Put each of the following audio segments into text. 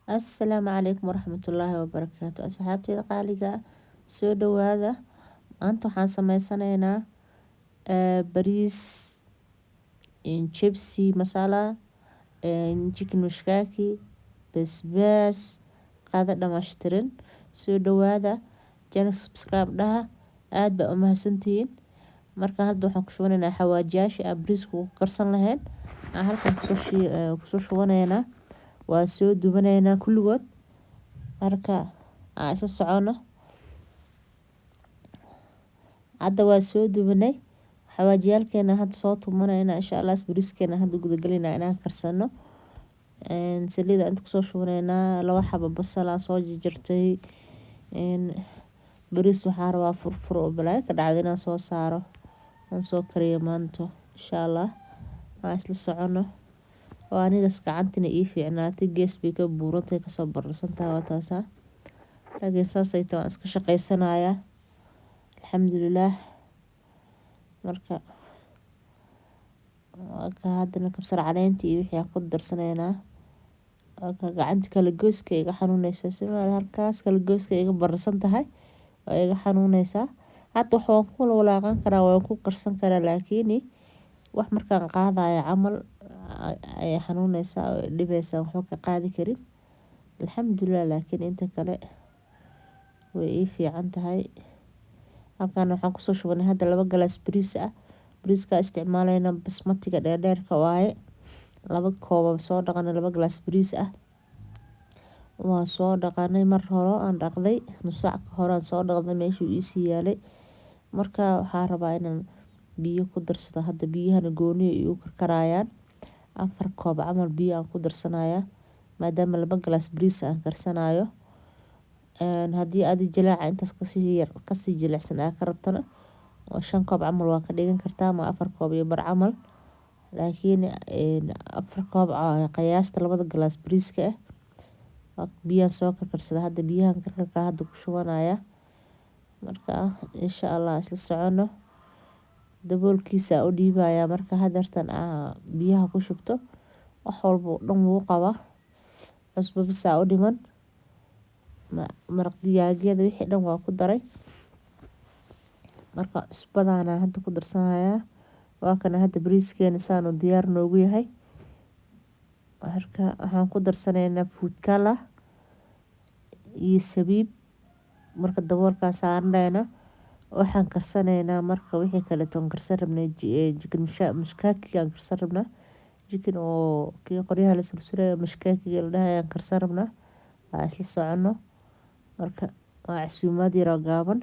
Assalaamu calaykum waraxmatullaahi wabarakaatu asxaabteyda qaaliga ah soo dhawaada maanta waxaan sameysanaynaa bariis chipsi masala chicken mishkaki basbaas qaado dhammaystiran soo dhawaada channel subscribe dhaha aad baa u mahadsantihiin marka hadda waxaan ku shubanaynaa xawaajiyaasha aan bariiska ku karsan lahayn aan halkan kusoo shubanaynaa waa soo dubanaynaa kulligood marka aan isla socono hadda waa soo dubanay xawaajiyaalkeena hadda soo tumanaynaa insha allah bariiskeena hadda gudagalaynaa inaan karsano saliida inta kusoo shubanaynaa 2 xabo basal aan soo jarjartay bariis waxaa rabaa furfur oo balaa ka dhacday inaan soo saaro aan soo kariyo maanta insha allah aan isla socono oo anigas gacantina ii fiicnaatay gees bay ka buurantay kasoo bararsantahay waa taasaa laakiin saasay tahay waan iska shaqaysanayaa alxamdulilaah marka haddana kabsar caleyntii iyo wixii aan ku darsanaynaa gacanta kala gooska iga xanuunaysa si halkaas kala gooska iga bararsan tahay oo iga xanuunaysaa hadda wax waan ku walaaqan karaa waan ku karsan karaa laakiin wax markaan qaadayo camal ay xanuunaysaa oo dhibaysaa waxba ka qaadi karin alxamdulilah laakiin inta kale way ii fiican tahay halkan waxaan kusoo shubanay hadda 2 galaas bariis ah bariiska isticmaalayna basmatiga dheerdheerka waaye 2 koob soo dhaqanay 2 galaas bariis ah waa soo dhaqanay mar hore aan dhaqday nus saac ka hor aan soo dhaqday meeshuu ii sii yaalay marka waxaan rabaa inaan biyo ku darsado hadda biyahana gooni ay u karkarayaan 4 koob camal biyo aan ku darsanayaa maadaama 2 galaas bariis aan karsanayo haddii aad jilaaca intaas kasii jilicsan aa ka rabtana 5 koob camal waa ka dhigan kartaa ama 4 koob iyo bar camal laakiin 4 koob qiyaasta 2 galaas bariiska ah biyaan soo karkarsada hadda biyahan karkarka hadda ku shubanaya marka insha allah isla socono daboolkiisa u dhiibaya marka hadartan biyaha ku shubto wax walba dhan wuu qabaa cusbo bisa u dhiman maraq digaagyada wixii dhan waa ku daray marka cusbadana hadda ku darsanaya waa kana hadda bariiskeena saan u diyaar noogu yahay marka waxaan ku darsanaynaa food color iyo sabiib marka daboolka saarnayna waxaan karsanaynaa marka wixii kale toon karsan rabnay chicken mishkaki aan karsan rabnaa chicken oo kii qoryaha la sursuray mishkaki la dhahay aan karsan rabnaa waa isla socono marka waa casuumad yar oo gaaban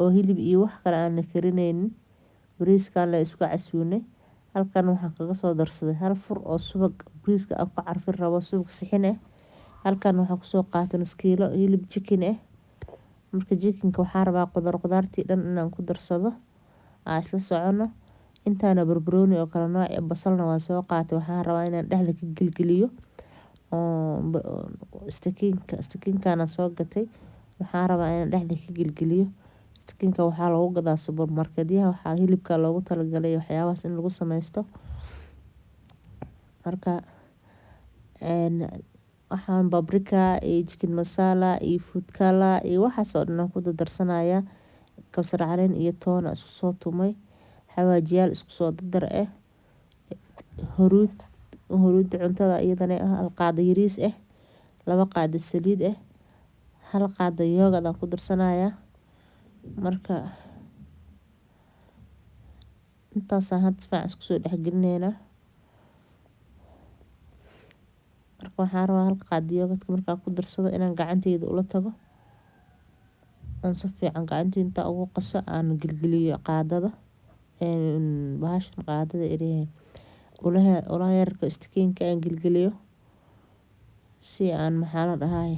oo hilib iyo wax kale aan la karinaynin bariiskaan la isku casuunay halkan waxaan kaga soo darsaday hal fur oo subag bariiska aan ku carfin rabo subag sixin halkan waxaan kusoo qaatay nus kiilo hilib chicken marka chickenka waxaa rabaa qudaartii dhan inaan ku darsado aan isla socono intaana barbarooni oo kala nooc basalna waan soo qaatay waxaan rabaa inaan dhexda ka gelgeliyo stakiinkaana soo gatay waxaan rabaa inaan dhexda ka gelgeliyo stakiinka waxaa lagu gadaa supermarketyaha waxaa hilibka loogu talagalay waxyaabahaas in lagu sameysto marka waxaan paprika iyo chicken masala iyo food color iyo waxaas oo dhan ku darsanaya kabsar caleen iyo toon isku soo tumay xawaajiyaal isku soo dar huruud cuntada iyadana hal qaado yariis 2 qaado saliid 1 qaado yogurt aan ku darsanaya marka intaas aan hadda fiican isku soo dhexgelinaynaa marka waxaan rabaa 1 qaado yogurt markaan ku darsado inaan gacanteyda ula tago aan si fiican gacanteyda ugu qaso aan gelgeliyo qaadada bahashan qaadada ulaha yarka stakiinka aan gelgeliyo si aan maxaa la dhahay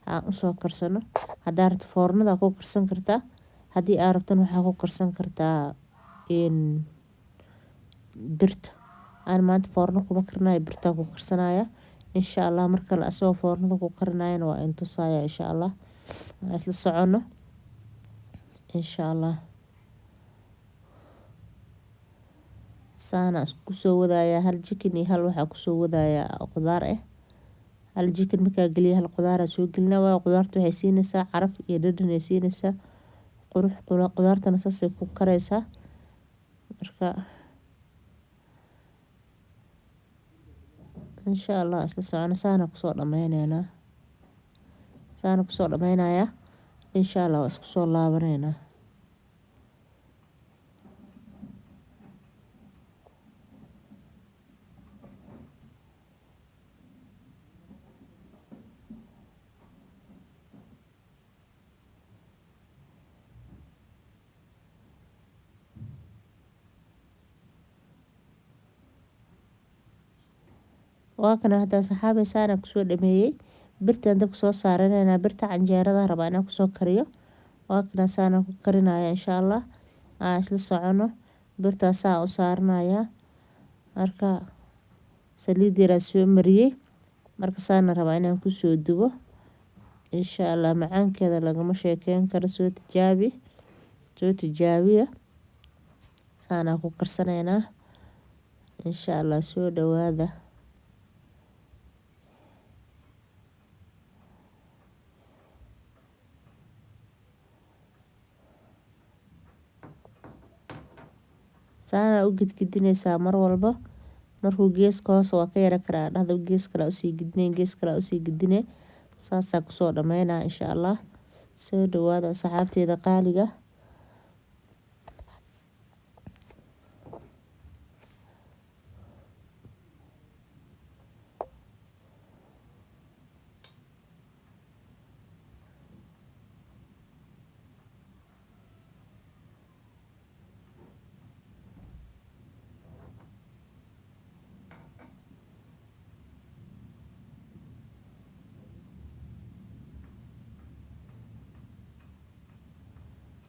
aan u soo karsano haddaa rabto foornada ku karsan kartaa haddii aad rabtana waxaa ku karsan kartaa birta aan maanta foorno kuma karinayo birtaan ku karsanaya insha allah marka la asoo foornada ku karinayana waa intusaya insha allah aan isla socono insha allah saana isku soo wadaaya hal chicken iyo hal waxaa kusoo wadaaya qudaar hal jikin markaa geliya hal qudaara soo gelina. Waa qudaartu waxay siinaysaa caraf iyo dhadhan ay siinaysaa qurux. Qudaartana saasay ku karaysaa. Marka insha Allah isla socona saana kusoo dhameyneynaa. Saana kusoo dhameynayaa. Insha Allah waa isku soo laabaneynaa. waa kana hadda saxaabay saana kusoo dhameeyay. Birtaan dabka soo saaranayna birta canjeerada rabaa inaan kusoo kariyo. waa kana saana ku karinaya insha Allah. Isla socono birta saa u saaranaya. Marka saliid yar soo mariyay. Marka saana rabaa inaan ku soo dubo. Insha Allah macaankeeda lagama sheekeyn karo. Soo tijaabiya. Saana ku karsanayna. Insha Allah soo dhawaada. Saana u gidgidinaysaa mar walba. Markuu geeska hoos waa ka yara karaa dhahdo gees kale u sii gidneen gees kale u sii gidneen. Saasaa kusoo dhameynaa insha Allah. Soo dhawaada saxaabteeda qaaliga.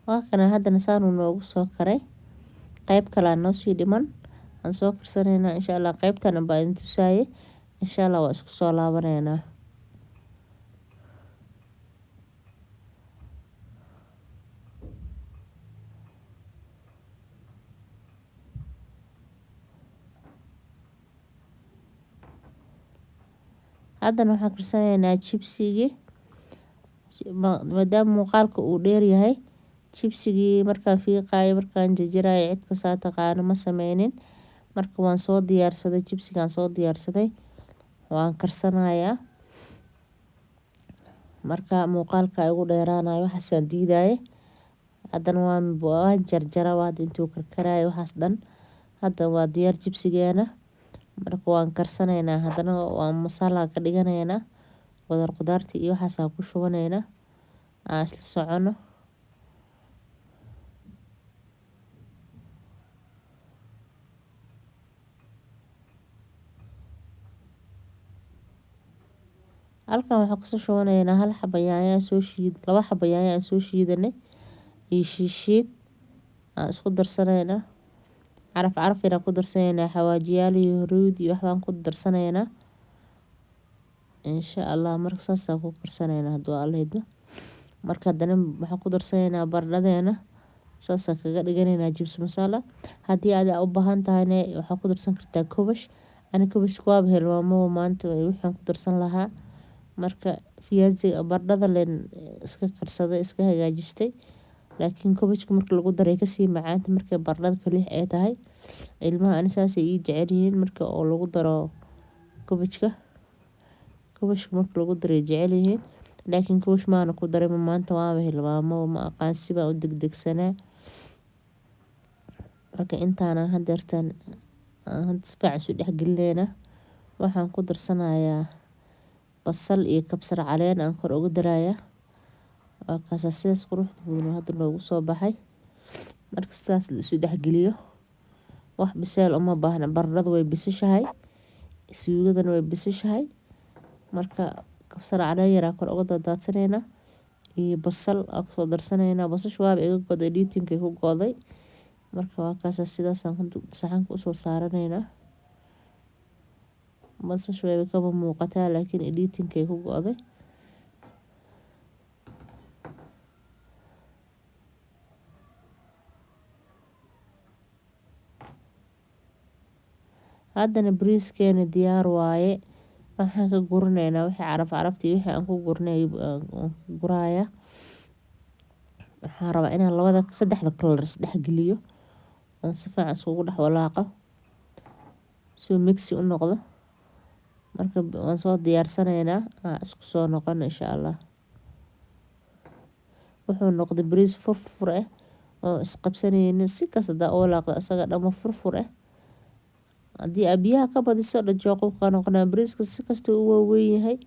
waa kana haddana saanu noogu soo karay. Qayb kale noo sii dhiman. Aan soo karsanayna insha Allah. Qaybtana baa idin tusaaye. Insha Allah waa isku soo laabaneynaa. haddana waxaan karsanaynaa jibsigii. maadaama muuqaalka uu dheer yahay. Jibsigii markaan fiiqaayo markaan jarjaraayo cid kasta taqaano ma sameynin. Marka waan soo diyaarsaday jibsigaan soo diyaarsaday. Waan karsanayaa. Marka muuqaalka ay ugu dheeraanayo waxaasaan diidaaye. Haddana waan jarjara waad intuu karkaraayo waxaas dhan. Hadda waa diyaar jibsigeena. Marka waan karsanaynaa. Haddana waan masala ka dhiganaynaa. Qudaartii iyo waxaasaan ku shubanaynaa. Isla socono. halkan waxaan kusoo shubanaynaa hal xabo yaanyo soo shiid 2 xabo yaanyo soo shiidanay iyo shiishiid isku darsanaynaa. caraf yar ku darsanaynaa. xawaajiyaal iyo huruud iyo waxbaan ku darsanaynaa. insha Allah marka saas ku karsanaynaa haduu Allaahaydo. marka haddana waxaan ku darsanaynaa baradhadeena. saas kaga dhiganaynaa jibsi masala. haddii aad u baahan tahayna waxaad ku darsan kartaa kubash. ana kubash waa helmaamo maanta waxaan ku darsan lahaa. marka fiyaasi baradhada leen iska karsaday iska hagaajistay. laakiin kubashka marka lagu daray ka sii macaanta markay baradhada kaliix ay tahay. ilmaha ani saas ay jecel yihiin marka oo lagu daro kubashka. kubashka marka lagu daray jecel yihiin. laakiin kubash maana ku daray maanta waa helmaamo ma aqaan si baa u degdegsanaa. marka intaana hadeertan si fiican isu dhex gelinayna. waxaan ku darsanayaa basal iyo kabsar caleen aan kor ugu daraaya. waa kaas sidaas quruxda badan hadda loogu soo baxay. marka sidaas la isu dhex geliyo. wax biseel uma baahna. baradhadu way bisishahay. suugadana way bisishahay. marka kabsar caleen yar kor ugu daadsanayna. iyo basal aan ku soo darsanayna. basashu waa iga goday editingka ku goday. marka waa kaas sidaas aan saxanka u soo saaranayna. basashu way ka muuqataa laakiin editingka ku goday. haddana bariiskeena diyaar waaye. waxaan ka guranaynaa wixii caraftii wixii aan ku gurnay guraaya. waxaan rabaa inaan saddexda colors dhex geliyo oon si fiican isugu dhex walaaqo si mixi u noqdo. marka waan soo diyaarsanaynaa isku soo noqon insha Allah. wuxuu noqday bariis furfur ah oo isqabsanaynin si kasta oo walaaqda asaga dhamo furfur ah. haddii biyaha ka badiso dhajooqo ka noqonaa bariiska si kasta uu waaweyn yahay.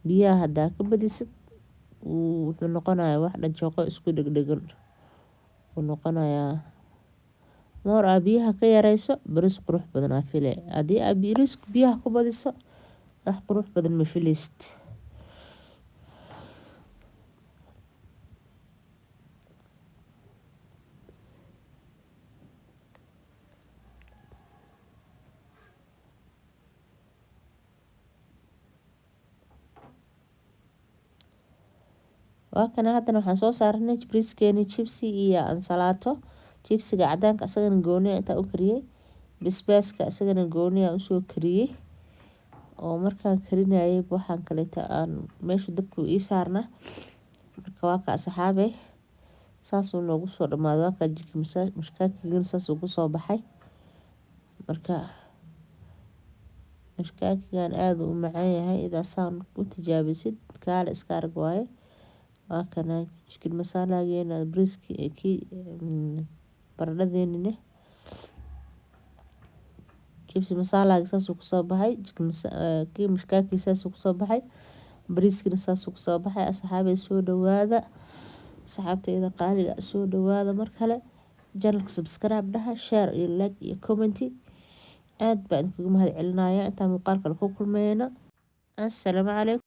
biyaha haddaa ka badisid wuxuu noqonayaa wax dhajooqo isku dhegdhegan uu noqonayaa. moor biyaha ka yareyso bariis qurux badan aa file. haddii bariiska biyaha ku badiso wax qurux badan ma filaysid. waa kana haddana waxaan soo saarnay bariiskeeni jibsi iyo ansalaato. jibsiga cadaanka asagana gooniya intaa u kariyey. basbaaska asagana gooniya usoo kariyey. oo markaan karinayay waxaan kaleeta aan meesha dabku ii saarna. marka waa ka asxaabe saasuu noogu soo dhamaaday. waa ka jiki mashkaakigan saasuu ku soo baxay. marka mashkaakigan aada u macaan yahay. idaasaan u tijaabisid kaale iska arag waaye. waa kana chicken masalageena bariiskii baradhadeenina jibsi masalaga saasuu kusoo baxay. kii mashkaakii saasuu kusoo baxay. bariiskina saasuu kusoo baxay. asxaabay soo dhawaada. asxaabtayda qaaliga soo dhawaada mar kale. channelka subscribe dhaha, share iyo like iyo comment. aad baan idinkugu mahad celinayaa intaan muuqaalka ku kulmayno. assalaamu calaykum.